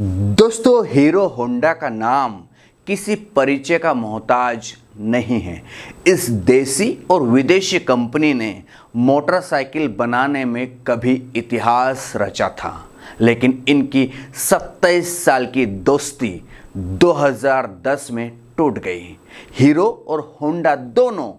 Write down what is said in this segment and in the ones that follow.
दोस्तों, hero Honda का नाम किसी परिचय का मोहताज नहीं है। इस देसी और विदेशी कंपनी ने मोटरसाइकिल बनाने में कभी इतिहास रचा था, लेकिन इनकी 27 साल की दोस्ती 2010 में टूट गई। हीरो और होंडा दोनों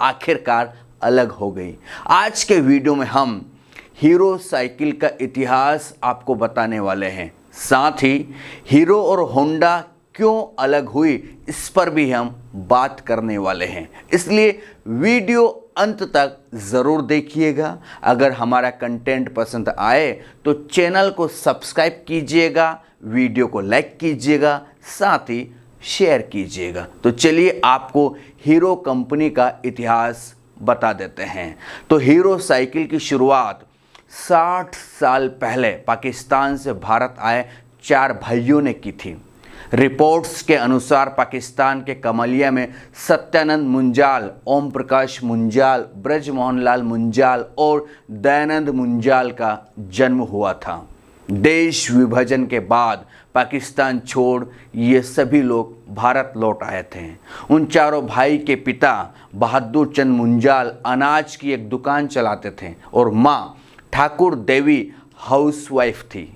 आखिरकार अलग हो गई। आज के वीडियो में हम हीरो साइकिल का इतिहास आपको बताने वाले हैं, साथ ही हीरो और होंडा क्यों अलग हुई इस पर भी हम बात करने वाले हैं। इसलिए वीडियो अंत तक ज़रूर देखिएगा। अगर हमारा कंटेंट पसंद आए तो चैनल को सब्सक्राइब कीजिएगा, वीडियो को लाइक कीजिएगा, साथ ही शेयर कीजिएगा। तो चलिए आपको हीरो कंपनी का इतिहास बता देते हैं। तो हीरो साइकिल की शुरुआत 60 साल पहले पाकिस्तान से भारत आए 4 भाइयों ने की थी। रिपोर्ट्स के अनुसार पाकिस्तान के कमलिया में सत्यानंद मुंजाल, ओम प्रकाश मुंजाल, ब्रजमोहन लाल मुंजाल और दयानंद मुंजाल का जन्म हुआ था। देश विभाजन के बाद पाकिस्तान छोड़ ये सभी लोग भारत लौट आए थे। उन चारों भाई के पिता बहादुर चंद मुंजाल अनाज की एक दुकान चलाते थे और माँ ठाकुर देवी हाउसवाइफ थी।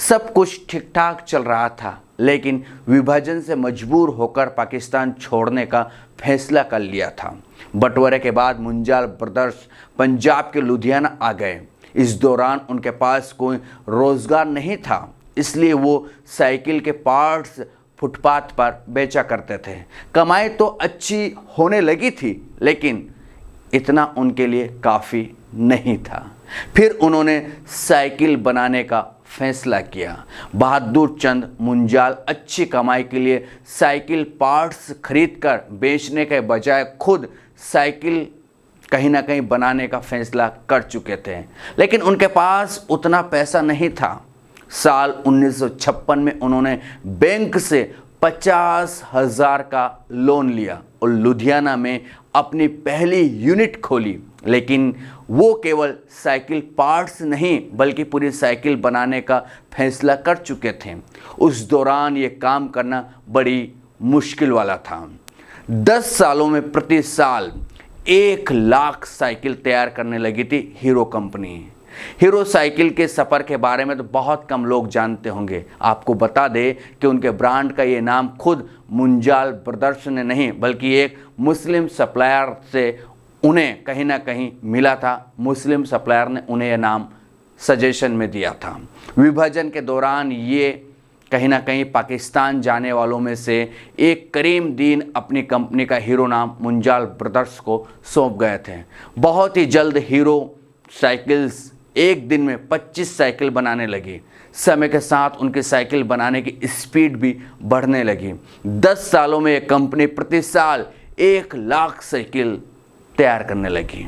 सब कुछ ठीक ठाक चल रहा था, लेकिन विभाजन से मजबूर होकर पाकिस्तान छोड़ने का फैसला कर लिया था। बंटवारे के बाद मुंजाल ब्रदर्स पंजाब के लुधियाना आ गए। इस दौरान उनके पास कोई रोज़गार नहीं था, इसलिए वो साइकिल के पार्ट्स फुटपाथ पर बेचा करते थे। कमाई तो अच्छी होने लगी थी, लेकिन इतना उनके लिए काफ़ी नहीं था। फिर उन्होंने साइकिल बनाने का फैसला किया। बहादुर चंद मुंजाल अच्छी कमाई के लिए साइकिल पार्ट्स खरीदकर बेचने के बजाय खुद साइकिल कहीं ना कहीं बनाने का फैसला कर चुके थे, लेकिन उनके पास उतना पैसा नहीं था। साल 1956 में उन्होंने बैंक से 50,000 का लोन लिया और लुधियाना में अपनी पहली यूनिट खोली। लेकिन वो केवल साइकिल पार्ट्स नहीं बल्कि पूरी साइकिल बनाने का फैसला कर चुके थे। उस दौरान ये काम करना बड़ी मुश्किल वाला था। 10 सालों में प्रति साल 1 लाख साइकिल तैयार करने लगी थी हीरो कंपनी। हीरो साइकिल के सफ़र के बारे में तो बहुत कम लोग जानते होंगे। आपको बता दें कि उनके ब्रांड का ये नाम खुद मुंजाल ब्रदर्स ने नहीं बल्कि एक मुस्लिम सप्लायर से उन्हें कहीं ना कहीं मिला था। मुस्लिम सप्लायर ने उन्हें यह नाम सजेशन में दिया था। विभाजन के दौरान ये कहीं ना कहीं पाकिस्तान जाने वालों में से एक करीमुद्दीन अपनी कंपनी का हीरो नाम मुंजाल ब्रदर्स को सौंप गए थे। बहुत ही जल्द हीरो साइकिल्स एक दिन में 25 साइकिल बनाने लगी। समय के साथ उनकी साइकिल बनाने की स्पीड भी बढ़ने लगी। 10 सालों में यह कंपनी प्रति साल 1 लाख साइकिल तैयार करने लगी।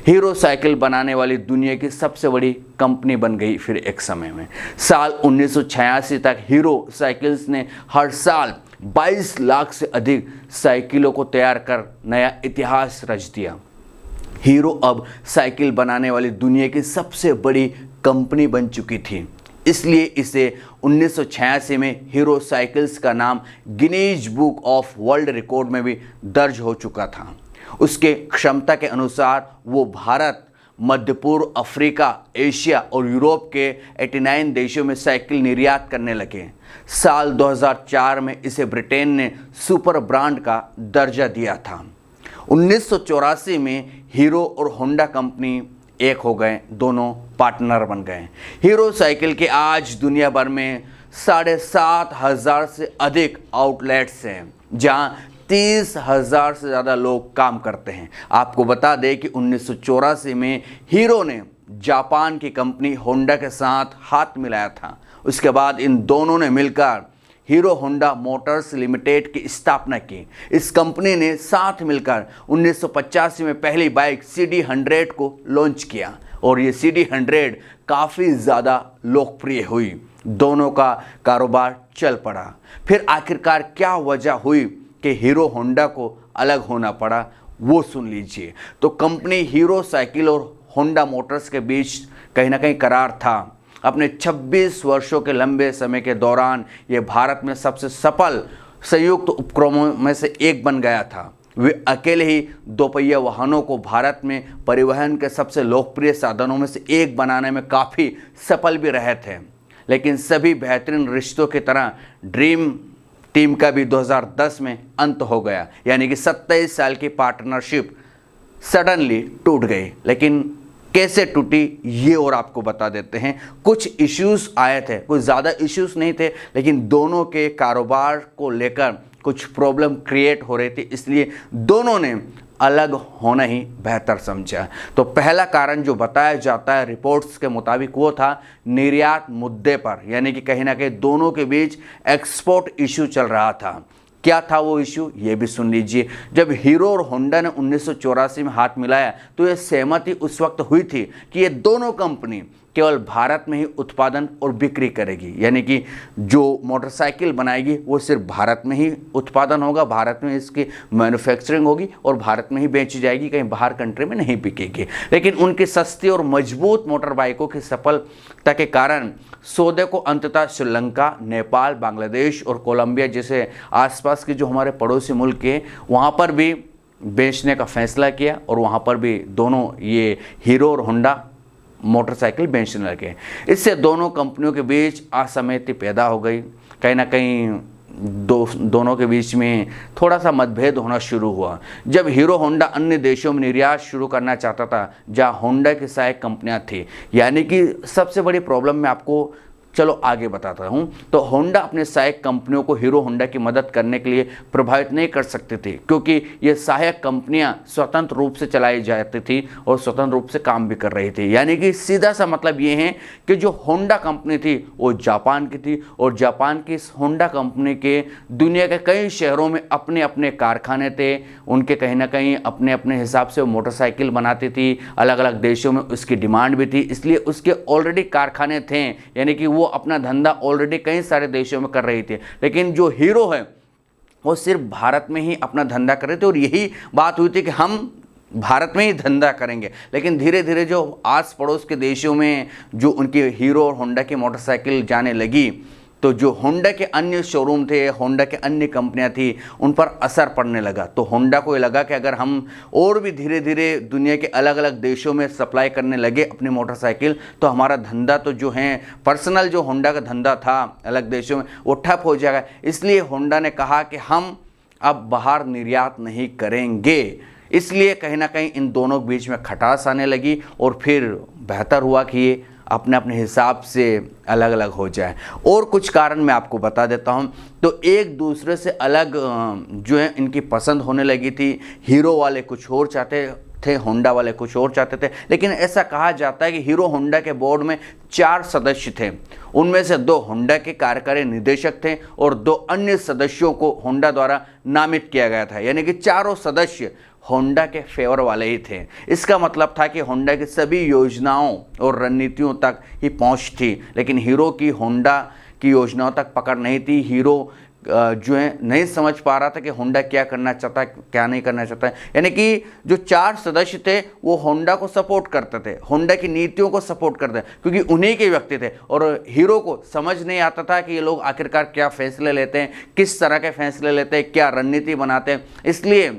हीरो साइकिल बनाने वाली दुनिया की सबसे बड़ी कंपनी बन गई। फिर एक समय में साल 1986 तक हीरो साइकिल्स ने हर साल 22 लाख से अधिक साइकिलों को तैयार कर नया इतिहास रच दिया। हीरो अब साइकिल बनाने वाली दुनिया की सबसे बड़ी कंपनी बन चुकी थी, इसलिए इसे 1986 में हीरो साइकिल्स का नाम Guinness book of world record में भी दर्ज हो चुका था। उसके क्षमता के अनुसार वो भारत, मध्य पूर्व, अफ्रीका, एशिया और यूरोप के 89 देशों में साइकिल निर्यात करने लगे। साल 2004 में इसे ब्रिटेन ने सुपर ब्रांड का दर्जा दिया था। 1984 में हीरो और होंडा कंपनी एक हो गए, दोनों पार्टनर बन गए। हीरो साइकिल के आज दुनिया भर में 7,500 से अधिक आउटलेट्स हैं, जहां 30,000 से ज़्यादा लोग काम करते हैं। आपको बता दें कि 1984 में हीरो ने जापान की कंपनी होंडा के साथ हाथ मिलाया था। उसके बाद इन दोनों ने मिलकर हीरो होंडा मोटर्स लिमिटेड की स्थापना की। इस कंपनी ने साथ मिलकर 1985 में पहली बाइक CD100 को लॉन्च किया और ये CD100 काफ़ी ज़्यादा लोकप्रिय हुई। दोनों का कारोबार चल पड़ा। फिर आखिरकार क्या वजह हुई कि हीरो होंडा को अलग होना पड़ा, वो सुन लीजिए। तो कंपनी हीरो साइकिल और होंडा मोटर्स के बीच कहीं ना कहीं करार था। अपने 26 वर्षों के लंबे समय के दौरान ये भारत में सबसे सफल संयुक्त उपक्रमों में से एक बन गया था। वे अकेले ही दोपहिया वाहनों को भारत में परिवहन के सबसे लोकप्रिय साधनों में से एक बनाने में काफ़ी सफल भी रहे थे। लेकिन सभी बेहतरीन रिश्तों की तरह ड्रीम टीम का भी 2010 में अंत हो गया, यानी कि 27 साल की पार्टनरशिप सडनली टूट गई। लेकिन कैसे टूटी ये और आपको बता देते हैं। कुछ इश्यूज आए थे, कुछ ज़्यादा इश्यूज नहीं थे, लेकिन दोनों के कारोबार को लेकर कुछ प्रॉब्लम क्रिएट हो रही थी, इसलिए दोनों ने अलग होना ही बेहतर समझा। तो पहला कारण जो बताया जाता है रिपोर्ट्स के मुताबिक वो था निर्यात मुद्दे पर, यानी कि कहीं ना कहीं दोनों के बीच एक्सपोर्ट इशू चल रहा था। क्या था वो इशू, ये भी सुन लीजिए। जब हीरो और होंडा ने 1984 में हाथ मिलाया तो ये सहमति उस वक्त हुई थी कि ये दोनों कंपनी केवल भारत में ही उत्पादन और बिक्री करेगी, यानी कि जो मोटरसाइकिल बनाएगी वो सिर्फ भारत में ही उत्पादन होगा, भारत में इसकी मैन्युफैक्चरिंग होगी और भारत में ही बेची जाएगी, कहीं बाहर कंट्री में नहीं बिकेगी। लेकिन उनकी सस्ती और मजबूत मोटर बाइकों की सफलता के कारण सौदे को अंततः श्रीलंका, नेपाल, बांग्लादेश और कोलंबिया जैसे आसपास के जो हमारे पड़ोसी मुल्क हैं वहाँ पर भी बेचने का फैसला किया और वहाँ पर भी दोनों ये हीरो और होंडा मोटरसाइकिल बेचने लगे। इससे दोनों कंपनियों के बीच असहमति पैदा हो गई। कहीं ना कहीं दोनों के बीच में थोड़ा सा मतभेद होना शुरू हुआ। जब हीरो होंडा अन्य देशों में निर्यात शुरू करना चाहता था जहां होंडा की सहायक कंपनियां थी, यानी कि सबसे बड़ी प्रॉब्लम मैं आपको चलो आगे बताता हूं। तो होंडा अपने सहायक कंपनियों को हीरो होंडा की मदद करने के लिए प्रभावित नहीं कर सकती थी, क्योंकि ये सहायक कंपनियां स्वतंत्र रूप से चलाई जाती थी और स्वतंत्र रूप से काम भी कर रही थी। यानी कि सीधा सा मतलब ये है कि जो होंडा कंपनी थी वो जापान की थी और जापान की इस होंडा कंपनी के दुनिया के कई शहरों में अपने अपने कारखाने थे। उनके कहीं ना कहीं अपने अपने हिसाब से वो मोटरसाइकिल बनाती थी, अलग अलग देशों में उसकी डिमांड भी थी, इसलिए उसके ऑलरेडी कारखाने थे, यानी कि वो अपना धंधा ऑलरेडी कई सारे देशों में कर रही थी। लेकिन जो हीरो है वो सिर्फ भारत में ही अपना धंधा कर रहे थे और यही बात हुई थी कि हम भारत में ही धंधा करेंगे। लेकिन धीरे धीरे जो आस पड़ोस के देशों में जो उनकी हीरो और होंडा की मोटरसाइकिल जाने लगी तो जो होंडा के अन्य शोरूम थे, होंडा के अन्य कंपनियां थी, उन पर असर पड़ने लगा। तो होंडा को ये लगा कि अगर हम और भी धीरे धीरे दुनिया के अलग अलग देशों में सप्लाई करने लगे अपनी मोटरसाइकिल तो हमारा धंधा तो जो है पर्सनल जो होंडा का धंधा था अलग देशों में वो ठप हो जाएगा। इसलिए होंडा ने कहा कि हम अब बाहर निर्यात नहीं करेंगे। इसलिए कहीं ना कहीं इन दोनों के बीच में खटास आने लगी और फिर बेहतर हुआ कि ये अपने अपने हिसाब से अलग अलग हो जाए। और कुछ कारण मैं आपको बता देता हूं। तो एक दूसरे से अलग जो है इनकी पसंद होने लगी थी। हीरो वाले कुछ और चाहते थे, होंडा वाले कुछ और चाहते थे। लेकिन ऐसा कहा जाता है कि हीरो होंडा के बोर्ड में 4 सदस्य थे, उनमें से 2 होंडा के कार्यकारी निदेशक थे और 2 अन्य सदस्यों को होंडा द्वारा नामित किया गया था, यानी कि चारों सदस्य होंडा के फेवर वाले ही थे। इसका मतलब था कि होंडा की सभी योजनाओं और रणनीतियों तक ही पहुंच थी, लेकिन हीरो की होंडा की योजनाओं तक पकड़ नहीं थी। हीरो जो है नहीं समझ पा रहा था कि होंडा क्या करना चाहता है, क्या नहीं करना चाहता है। यानी कि जो 4 सदस्य थे वो होंडा को सपोर्ट करते थे, होंडा की नीतियों को सपोर्ट करते थे, क्योंकि उन्हीं के व्यक्ति थे। और हीरो को समझ नहीं आता था कि ये लोग आखिरकार क्या फैसले लेते हैं, किस तरह के फैसले लेते हैं, क्या रणनीति बनाते हैं। इसलिए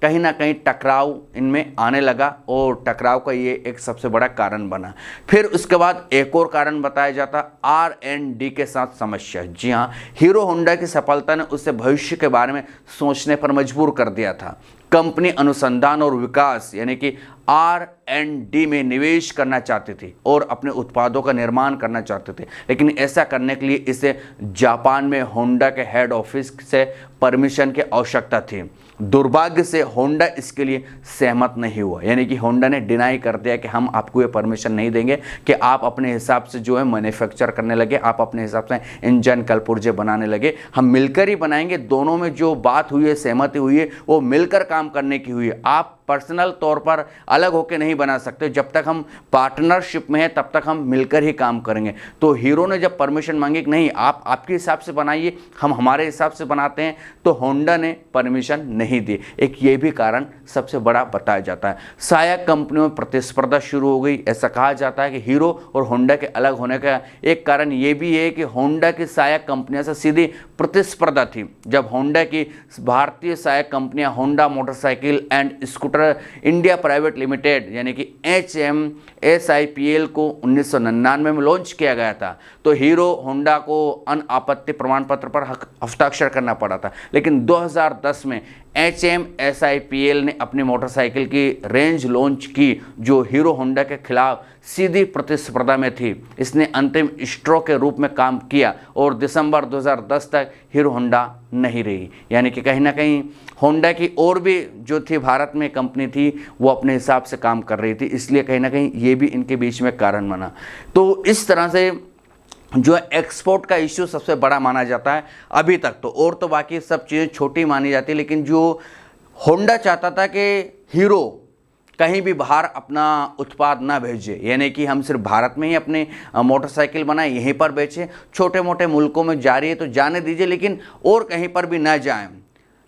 कहीं ना कहीं टकराव इनमें आने लगा और टकराव का ये एक सबसे बड़ा कारण बना। फिर उसके बाद एक और कारण बताया जाता R&D के साथ समस्या। जी हाँ, हीरो होंडा की सफलता ने उसे भविष्य के बारे में सोचने पर मजबूर कर दिया था। कंपनी अनुसंधान और विकास यानी कि R&D में निवेश करना चाहती थी और अपने उत्पादों का निर्माण करना चाहते थे। लेकिन ऐसा करने के लिए इसे जापान में होंडा के हेड ऑफिस से परमिशन की आवश्यकता थी। दुर्भाग्य से होंडा इसके लिए सहमत नहीं हुआ, यानी कि होंडा ने डिनाई कर दिया कि हम आपको ये परमिशन नहीं देंगे कि आप अपने हिसाब से जो है मैन्युफैक्चर करने लगे, आप अपने हिसाब से इंजन कलपुर्जे बनाने लगे, हम मिलकर ही बनाएंगे। दोनों में जो बात हुई है, सहमति हुई है, वो मिलकर काम करने की हुई है। आप पर्सनल तौर पर अलग होकर नहीं बना सकते। जब तक हम पार्टनरशिप में हैं तब तक हम मिलकर ही काम करेंगे। तो हीरो ने जब परमिशन मांगी कि नहीं आप आपके हिसाब से बनाइए, हम हमारे हिसाब से बनाते हैं, तो होंडा ने परमिशन नहीं दी। एक ये भी कारण सबसे बड़ा बताया जाता है। सहायक कंपनियों में प्रतिस्पर्धा शुरू हो गई। ऐसा कहा जाता है कि हीरो और होंडा के अलग होने का एक कारण ये भी है कि होंडा की सहायक कंपनियों से सीधी प्रतिस्पर्धा थी। जब होंडा की भारतीय सहायक कंपनियां Honda motorcycle and scooter India private limited यानी कि HMSIPL को 1999 में लॉन्च किया गया था, तो हीरो होंडा को अनापत्ति प्रमाण पत्र पर हस्ताक्षर करना पड़ा था। लेकिन 2010 में HMSIPL ने अपनी मोटरसाइकिल की रेंज लॉन्च की जो हीरो होंडा के खिलाफ सीधी प्रतिस्पर्धा में थी। इसने अंतिम स्ट्रो के रूप में काम किया और दिसंबर 2010 तक हीरो होंडा नहीं रही। यानी कि कहीं ना कहीं होंडा की और भी जो थी भारत में कंपनी थी वो अपने हिसाब से काम कर रही थी, इसलिए कहीं ना कहीं ये भी इनके बीच में कारण बना। तो इस तरह से जो एक्सपोर्ट का इश्यू सबसे बड़ा माना जाता है अभी तक तो, और तो बाकी सब चीज़ें छोटी मानी जाती है। लेकिन जो होंडा चाहता था कि हीरो कहीं भी बाहर अपना उत्पाद ना भेजे, यानी कि हम सिर्फ भारत में ही अपने मोटरसाइकिल बनाएं, यहीं पर बेचें, छोटे मोटे मुल्कों में जा रही है तो जाने दीजिए लेकिन और कहीं पर भी ना जाएं।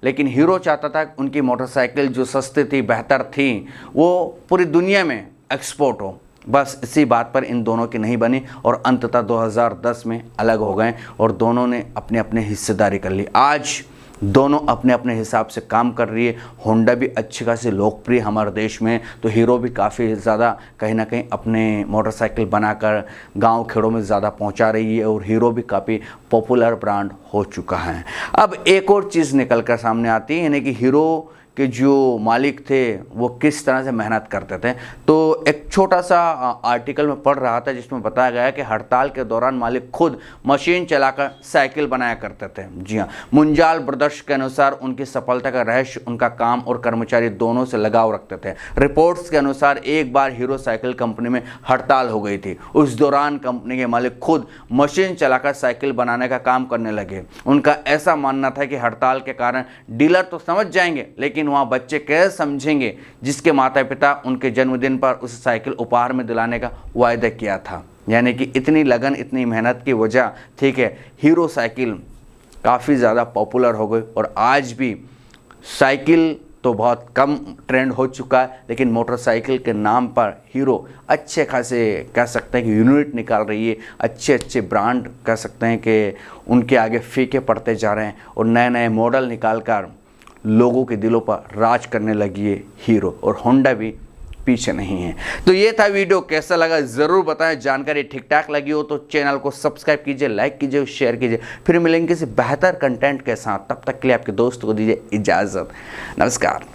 लेकिन हीरो चाहता था कि उनकी मोटरसाइकिल जो सस्ती थी, बेहतर थी, वो पूरी दुनिया में एक्सपोर्ट हो। बस इसी बात पर इन दोनों की नहीं बनी और अंततः 2010 में अलग हो गए और दोनों ने अपने अपने हिस्सेदारी कर ली। आज दोनों अपने अपने हिसाब से काम कर रही है। होंडा भी अच्छी खासी लोकप्रिय हमारे देश में, तो हीरो भी काफ़ी ज़्यादा कहीं ना कहीं अपने मोटरसाइकिल बनाकर गांव खेड़ों में ज़्यादा पहुंचा रही है और हीरो भी काफ़ी पॉपुलर ब्रांड हो चुका है। अब एक और चीज़ निकल कर सामने आती है, यानी कि हीरो के जो मालिक थे वो किस तरह से मेहनत करते थे। तो एक छोटा सा आर्टिकल में पढ़ रहा था जिसमें बताया गया कि हड़ताल के दौरान मालिक खुद मशीन चलाकर साइकिल बनाया करते थे। जी हाँ, मुंजाल ब्रदर्स के अनुसार उनकी सफलता का रहस्य उनका काम और कर्मचारी दोनों से लगाव रखते थे। रिपोर्ट्स के अनुसार एक बार हीरो साइकिल कंपनी में हड़ताल हो गई थी। उस दौरान कंपनी के मालिक खुद मशीन चलाकर साइकिल बनाने का काम करने लगे। उनका ऐसा मानना था कि हड़ताल के कारण डीलर तो समझ जाएंगे लेकिन वहाँ बच्चे कैसे समझेंगे जिसके माता पिता उनके जन्मदिन पर उस साइकिल उपहार में दिलाने का वायदा किया था। यानी कि इतनी लगन, इतनी मेहनत की वजह, ठीक है, हीरो साइकिल काफ़ी ज़्यादा पॉपुलर हो गई और आज भी साइकिल तो बहुत कम ट्रेंड हो चुका है, लेकिन मोटरसाइकिल के नाम पर हीरो अच्छे खासे कह सकते हैं कि यूनिट निकाल रही है। अच्छे अच्छे ब्रांड कह सकते हैं कि उनके आगे फीके पड़ते जा रहे हैं और नए नए मॉडल निकाल कर लोगों के दिलों पर राज करने लगी है हीरो, और होंडा भी पीछे नहीं है। तो ये था वीडियो, कैसा लगा ज़रूर बताएं। जानकारी ठीक ठाक लगी हो तो चैनल को सब्सक्राइब कीजिए, लाइक कीजिए, शेयर कीजिए। फिर मिलेंगे किसी बेहतर कंटेंट के साथ, तब तक के लिए आपके दोस्त को दीजिए इजाज़त। नमस्कार।